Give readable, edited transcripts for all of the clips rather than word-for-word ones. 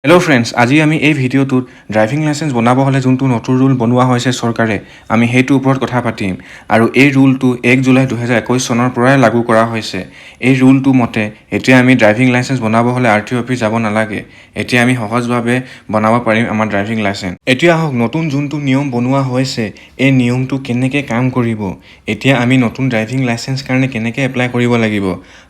Hello' friends, আজি আমি এই ভিডিঅ'টোত ড্ৰাইভিং লাইচেন্স বনাব হ'লে যোনটো নতুন ৰুল বনোৱা হৈছে চৰকাৰে, আমি সেইটোৰ ওপৰত কথা পাতিম। আৰু এই ৰুলটো 1 জুলাই 2021 চনৰ পৰাই লাগু কৰা হৈছে। এই ৰুলটো মতে এতিয়া আমি ড্ৰাইভিং লাইচেন্স বনাব হ'লে RTO অফিচ যাব নালাগে। এতিয়া আমি সহজভাৱে বনাব পাৰিম আমাৰ ড্ৰাইভিং লাইচেন্স। এতিয়া আহক নতুন যোনটো নিয়ম বনোৱা হৈছে, এই নিয়মটো কেনেকৈ কাম কৰিব। এতিয়া আমি নতুন ড্ৰাইভিং লাইচেন্স কাৰণে কেনেকৈ এপ্লাই কৰিব লাগিব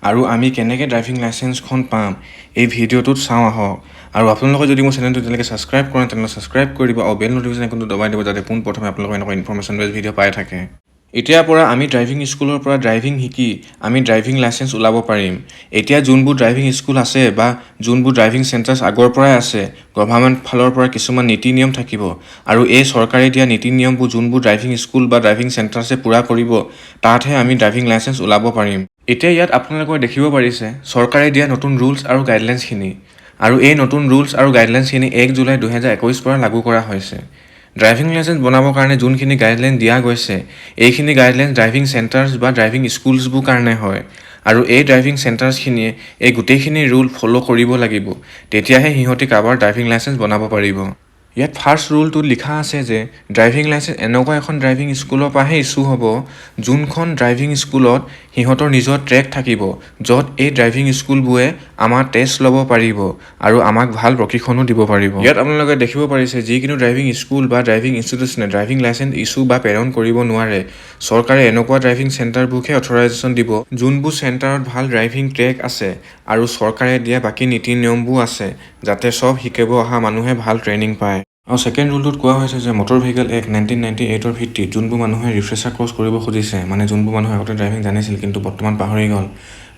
আৰু আমি কেনেকৈ ড্ৰাইভিং লাইচেন্সখন পাম, এই ভিডিঅ'টোত চাওঁ আহক। আৰু আপোনালোকে যদি মোৰ চেনেলটো তেনেকৈ ছাবস্ক্ৰাইব কৰে তেনেহ'লে ছাবস্ক্ৰাইব কৰি দিব আৰু বেল নটিফিকেশ্যন আইকনটো দবাই দিব যাতে পোনপ্ৰথমে আপোনালোকে এনেকুৱা ইনফৰমেশ্যন বেছ ভিডিঅ' পাই থাকে। এতিয়াৰ পৰা আমি ড্ৰাইভিং স্কুলৰ পৰা ড্ৰাইভিং শিকি আমি ড্ৰাইভিং লাইচেন্স ওলাব পাৰিম। এতিয়া যোনবোৰ ড্ৰাইভিং স্কুল আছে বা যোনবোৰ ড্ৰাইভিং চেণ্টাৰ্ছ আগৰ পৰাই আছে, গভৰ্ণমেণ্ট ফালৰ পৰা কিছুমান নীতি নিয়ম থাকিব আৰু এই চৰকাৰে দিয়া নীতি নিয়মবোৰ যোনবোৰ ড্ৰাইভিং স্কুল বা ড্ৰাইভিং চেণ্টাৰ্ছে পূৰা কৰিব, তাতহে আমি ড্ৰাইভিং লাইচেন্স ওলাব পাৰিম। এতিয়া ইয়াত আপোনালোকে দেখিব পাৰিছে চৰকাৰে দিয়া নতুন ৰুলছ আৰু গাইডলাইনছখিনি। আৰু এই নতুন ৰুলছ আৰু গাইডলাইনছখিনি 1 জুলাই 2021 পৰা লাগু কৰা হৈছে। ড্ৰাইভিং লাইচেন্স বনাবৰ কাৰণে যোনখিনি গাইডলাইন দিয়া গৈছে, এইখিনি গাইডলাইন ড্ৰাইভিং চেণ্টাৰ্ছ বা ড্ৰাইভিং স্কুলছবোৰ কাৰণে হয়। আৰু এই ড্ৰাইভিং চেণ্টাৰ্ছখিনিয়ে এই গোটেইখিনি ৰুল ফ'ল' কৰিব লাগিব, তেতিয়াহে সিহঁতি কাৰোবাৰ ড্ৰাইভিং লাইচেন্স বনাব পাৰিব। ইয়াত ফাৰ্ষ্ট ৰুলটোত লিখা আছে যে ড্ৰাইভিং লাইচেন্স এনেকুৱা এখন ড্ৰাইভিং স্কুলৰ পৰাহে ইছ্যু হ'ব, যোনখন ড্ৰাইভিং স্কুলত সিহঁতৰ নিজৰ ট্ৰেক থাকিব, য'ত এই ড্ৰাইভিং স্কুলবোৰে আমাৰ টেষ্ট ল'ব পাৰিব আৰু আমাক ভাল প্ৰশিক্ষণো দিব পাৰিব। ইয়াত আপোনালোকে দেখিব পাৰিছে যিকোনো ড্ৰাইভিং স্কুল বা ড্ৰাইভিং ইনষ্টিটিউচনে ড্ৰাইভিং লাইচেন্স ইছ্যু বা প্ৰেৰণ কৰিব নোৱাৰে। চৰকাৰে এনেকুৱা ড্ৰাইভিং চেণ্টাৰবোৰকহে অথৰাইজেশ্যন দিব যোনবোৰ চেণ্টাৰত ভাল ড্ৰাইভিং ট্ৰেক আছে আৰু চৰকাৰে দিয়া বাকী নীতি নিয়মবোৰ আছে, যাতে চব শিকিব অহা মানুহে ভাল ট্ৰেইনিং পায়। আৰু ছেকেণ্ড ৰুলটোত কোৱা হৈছে যে মটৰ ভেহিকেল এক্ট 1998ৰ ভিত্তিত যোনবোৰ মানুহে ৰিফ্ৰেছাৰ কৰ্চ কৰিব খুজিছে, মানে যোনবোৰ মানুহে আগতে ড্ৰাইভিং জানিছিল কিন্তু বৰ্তমান পাহৰি গ'ল,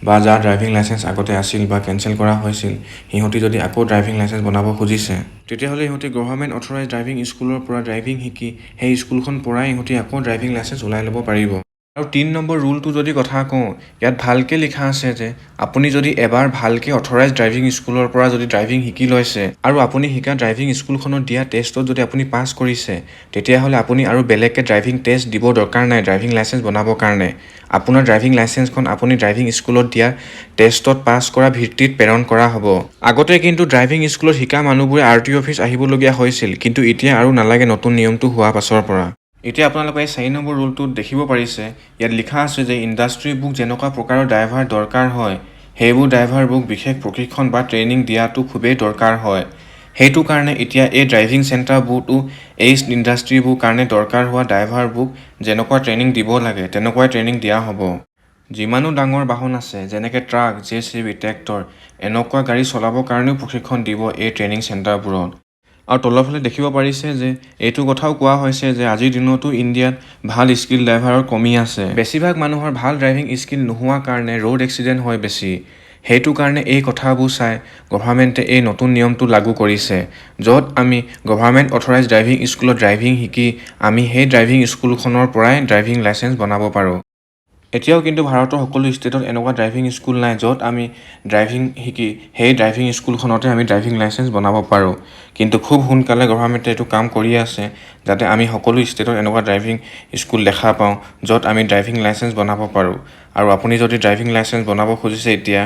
বা যাৰ ড্ৰাইভিং লাইচেন্স আগতে আছিল বা কেঞ্চেল কৰা হৈছিল, সিহঁতি যদি আকৌ ড্ৰাইভিং লাইচেন্স বনাব খুজিছে, তেতিয়াহ'লে সিহঁতি গভৰ্ণমেণ্ট অথৰাইজ ড্ৰাইভিং স্কুলৰ পৰা ড্ৰাইভিং শিকি সেই স্কুলখন পৰাই সিহঁতি আকৌ ড্ৰাইভিং লাইচেন্স ওলাই ল'ব পাৰিব। আৰু 3 নম্বৰ ৰুলটো যদি কথা কওঁ, ইয়াত ভালকৈ লিখা আছে যে আপুনি যদি এবাৰ ভালকৈ অথৰাইজ ড্ৰাইভিং স্কুলৰ পৰা যদি ড্ৰাইভিং শিকি লৈছে আৰু আপুনি শিকা ড্ৰাইভিং স্কুলখনত দিয়া টেষ্টত যদি আপুনি পাছ কৰিছে, তেতিয়াহ'লে আপুনি আৰু বেলেগকৈ ড্ৰাইভিং টেষ্ট দিব দৰকাৰ নাই ড্ৰাইভিং লাইচেন্স বনাবৰ কাৰণে। আপোনাৰ ড্ৰাইভিং লাইচেন্সখন আপুনি ড্ৰাইভিং স্কুলত দিয়া টেষ্টত পাছ কৰা ভিত্তিত প্ৰেৰণ কৰা হ'ব। আগতে কিন্তু ড্ৰাইভিং স্কুলত শিকা মানুহবোৰে RTO অফিচ আহিবলগীয়া হৈছিল, কিন্তু এতিয়া আৰু নালাগে নতুন নিয়মটো হোৱা পাছৰ পৰা। এতিয়া আপোনালোকে এই 4 নম্বৰ ৰুলটোত দেখিব পাৰিছে, ইয়াত লিখা আছে যে ইণ্ডাষ্ট্ৰীবোৰক যেনেকুৱা প্ৰকাৰৰ ড্ৰাইভাৰ দৰকাৰ হয়, সেইবোৰ ড্ৰাইভাৰবোৰক বিশেষ প্ৰশিক্ষণ বা ট্ৰেইনিং দিয়াটো খুবেই দৰকাৰ হয়। সেইটো কাৰণে এতিয়া এই ড্ৰাইভিং চেণ্টাৰবোৰতো এই ইণ্ডাষ্ট্ৰীবোৰ কাৰণে দৰকাৰ হোৱা ড্ৰাইভাৰবোৰক যেনেকুৱা ট্ৰেইনিং দিব লাগে তেনেকুৱাই ট্ৰেইনিং দিয়া হ'ব। যিমানো ডাঙৰ বাহন আছে যেনেকৈ ট্ৰাক, JCB, ট্ৰেক্টৰ, এনেকুৱা গাড়ী চলাবৰ কাৰণেও প্ৰশিক্ষণ দিব এই ট্ৰেইনিং চেণ্টাৰবোৰত। আৰু তলৰফালে দেখিব পাৰিছে যে এইটো কথাও কোৱা হৈছে যে আজিৰ দিনতো ইণ্ডিয়াত ভাল স্কিল ড্ৰাইভাৰৰ কমি আছে। বেছিভাগ মানুহৰ ভাল ড্ৰাইভিং স্কিল নোহোৱাৰ কাৰণে ৰোড এক্সিডেণ্ট হয় বেছি। সেইটো কাৰণে এই কথাবোৰ চাই গভৰ্ণমেণ্টে এই নতুন নিয়মটো লাগু কৰিছে, য'ত আমি গভৰ্ণমেণ্ট অথৰাইজ ড্ৰাইভিং স্কুলত ড্ৰাইভিং শিকি আমি সেই ড্ৰাইভিং স্কুলখনৰ পৰাই ড্ৰাইভিং লাইচেন্স বনাব পাৰোঁ। এতিয়াও কিন্তু ভাৰতৰ সকলো ষ্টেটত এনেকুৱা ড্ৰাইভিং স্কুল নাই য'ত আমি ড্ৰাইভিং শিকি সেই ড্ৰাইভিং স্কুলখনতে আমি ড্ৰাইভিং লাইচেন্স বনাব পাৰোঁ। কিন্তু খুব সোনকালে গভৰ্ণমেণ্টে এইটো কাম কৰি আছে যাতে আমি সকলো ষ্টেটত এনেকুৱা ড্ৰাইভিং স্কুল দেখা পাওঁ য'ত আমি ড্ৰাইভিং লাইচেন্স বনাব পাৰোঁ। আৰু আপুনি যদি ড্ৰাইভিং লাইচেন্স বনাব খুজিছে, এতিয়া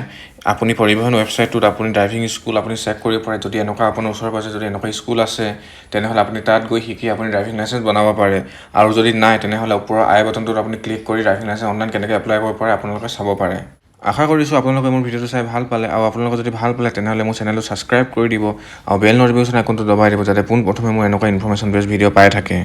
আপুনি পৰিবহণ ৱেবছাইটটোত আপুনি ড্ৰাইভিং স্কুল আপুনি চেক কৰিব পাৰে। যদি এনেকুৱা আপোনাৰ ওচৰে পাজৰে যদি এনেকুৱা স্কুল আছে, তেনেহ'লে আপুনি তাত গৈ শিকি আপুনি ড্ৰাইভিং লাইচেন্স বনাব পাৰে। আৰু যদি নাই, তেনেহ'লে ওপৰৰ আই বাটনটোত আপুনি ক্লিক কৰি ড্ৰাইভিং লাইচেন্স অনলাইন কেনেকৈ এপ্লাই কৰিব পাৰে আপোনালোকে চাব পাৰে। আশা কৰিছোঁ আপোনালোকে মোৰ ভিডিঅ'টো চাই ভাল পালে, আৰু আপোনালোকে যদি ভাল পালে তেনেহ'লে মোৰ চেনেলটো ছাবস্ক্ৰাইব কৰি দিব আৰু বেল নটিফিকেশ্যন আইকনটো দবাই দিব যাতে পোনপ্ৰথমে মোৰ এনেকুৱা ইনফৰমেশ্যন বেছ ভিডিঅ' পাই থাকে।